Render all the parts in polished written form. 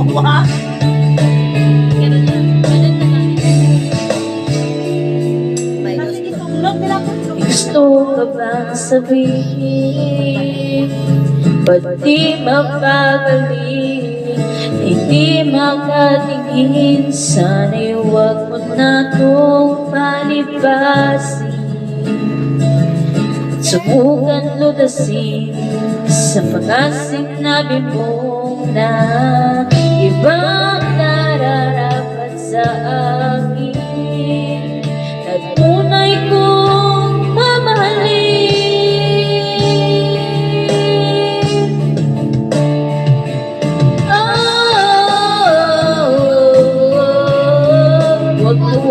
Wow. Gusto ka bang sabihin? Ba't di mapagaling? Hindi makatingin. Sana'y huwag mo na itong palibasin. Subukan lutasin sa mga sinabi mo na ibang nararapat sa akin na tunay kong mamahalin.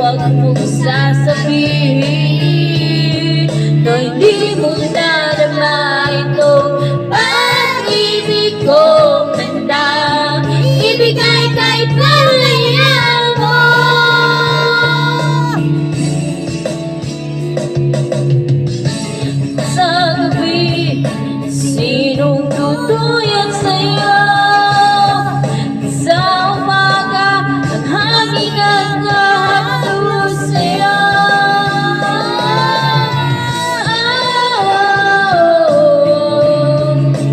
Huwag mong sasabihin na hindi mo nadama itong pag-ibig kong handang ibigay kahit palayan mo. Sa gabi, sinong tutuyan sa'yo? Sa umaga, ang hangin ang kahatulog sa'yo.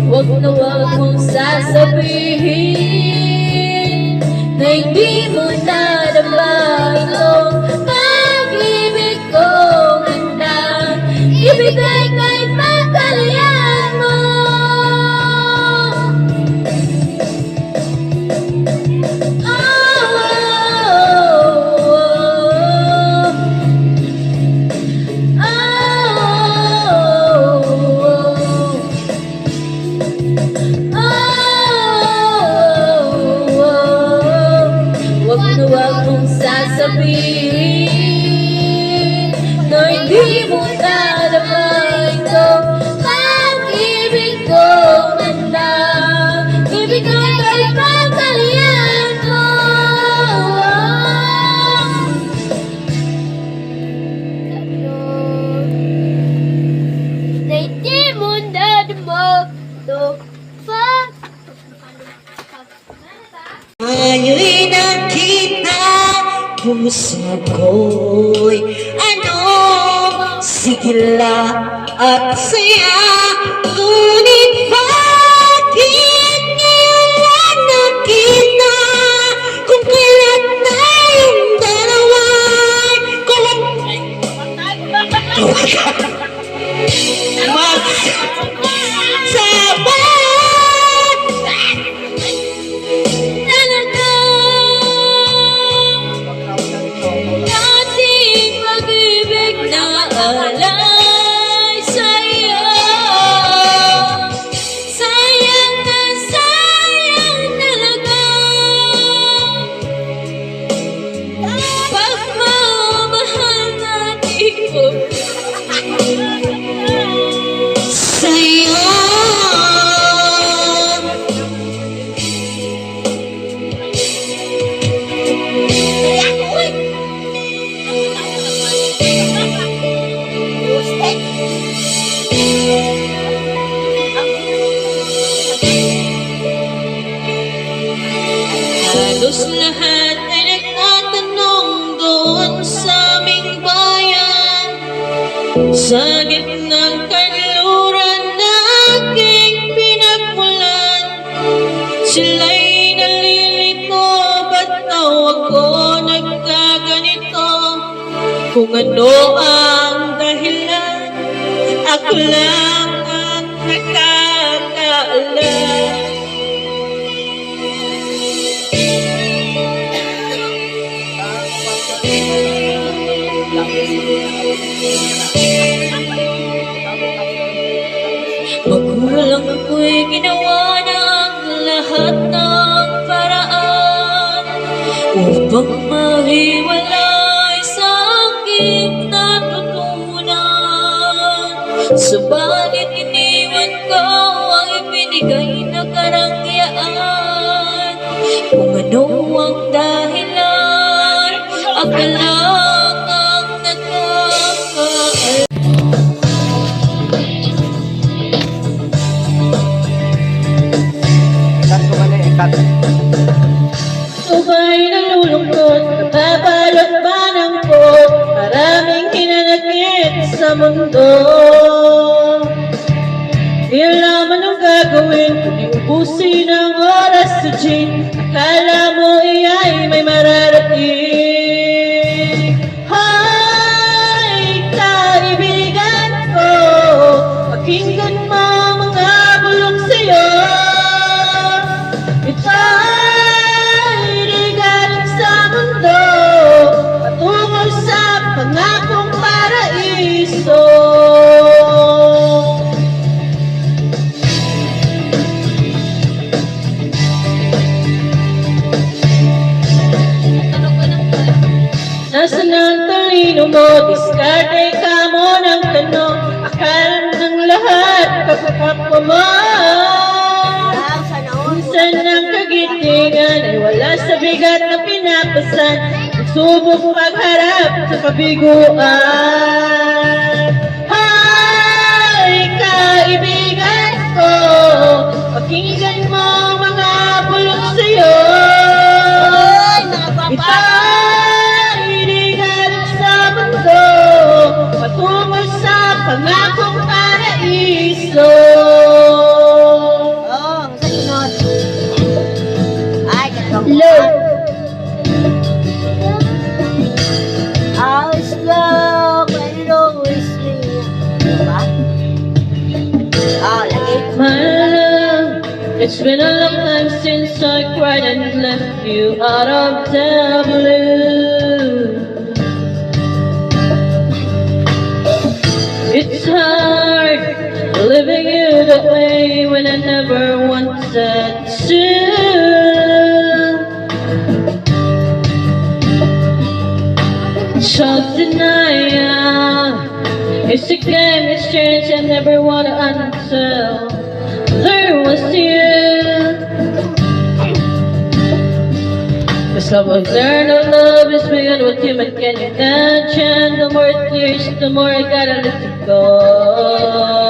Huwag mong sasabihin na hindi mo nadama itong pag-ibig kong handang ibigay kahit pagkalayan mo. Huwag mong sasabihin na hindi mo nadama itong pag-ibig kong handang ibigay kahit pagkalayan mo. Na hindi mo nadama itong Ngayon'y nakita puso ko'y sigla at saya. Ngunit bakit ngayon lang nakita kung kailan tayong dalawa'y magsasabay? alay sa'yo. Sayang na sayang talaga pagmamahal natin ko sa'yo. Halos lahat ay nagtatanong doon sa aming bayan, sa gitnang kanluran na aking pinagmulan. Sila'y nalilito, ba't daw ako nagkaganito? Kung ano ang dahilan, ako lang ang nakakaalam. Magulang ako'y ginawa ng lahat ng paraan upang mahiwalay sa aking natutunan. Subalit iniwan ko ang ibinigay na karangyaan. Kung ano ang dahilan, ako lang ang nakakaalam. Cut ko mali, cut. mundo. Di alam anong gagawin, kundi ubusin ang oras sa gin. Akala mo iya'y may mararating. Hay, kaibigan ko, pakinggan mo mga bulong sa'yo. Ito'y regalo sa mundo, patungo sa pangakong paraiso. Nasaan ang talino mo? Diskarte ka mo ng tanong. Akala ng lahat kapapakwa mo. Minsan ang kagitingan ay wala sa bigat na pinapasan. Nagsubok magharap sa kabiguan. Hay, kaibigan ko, pakinggan mo mga bulong sa'yo. Ito'y regalo sa mundo, patungo sa pangakong paraiso. Oh, sa sunod. Ay, katong Love. How slow when it always me. Diba? Oh, lagi. My love, it's been a long time since I cried and left you out of the blue. It's hard living you that way when I never wanted to. Self-denial, it's a game, it's strange, I never wanna until there was you. Cause love was there, no love is beyond what human can imagine. The more it clears, the more I gotta let it go.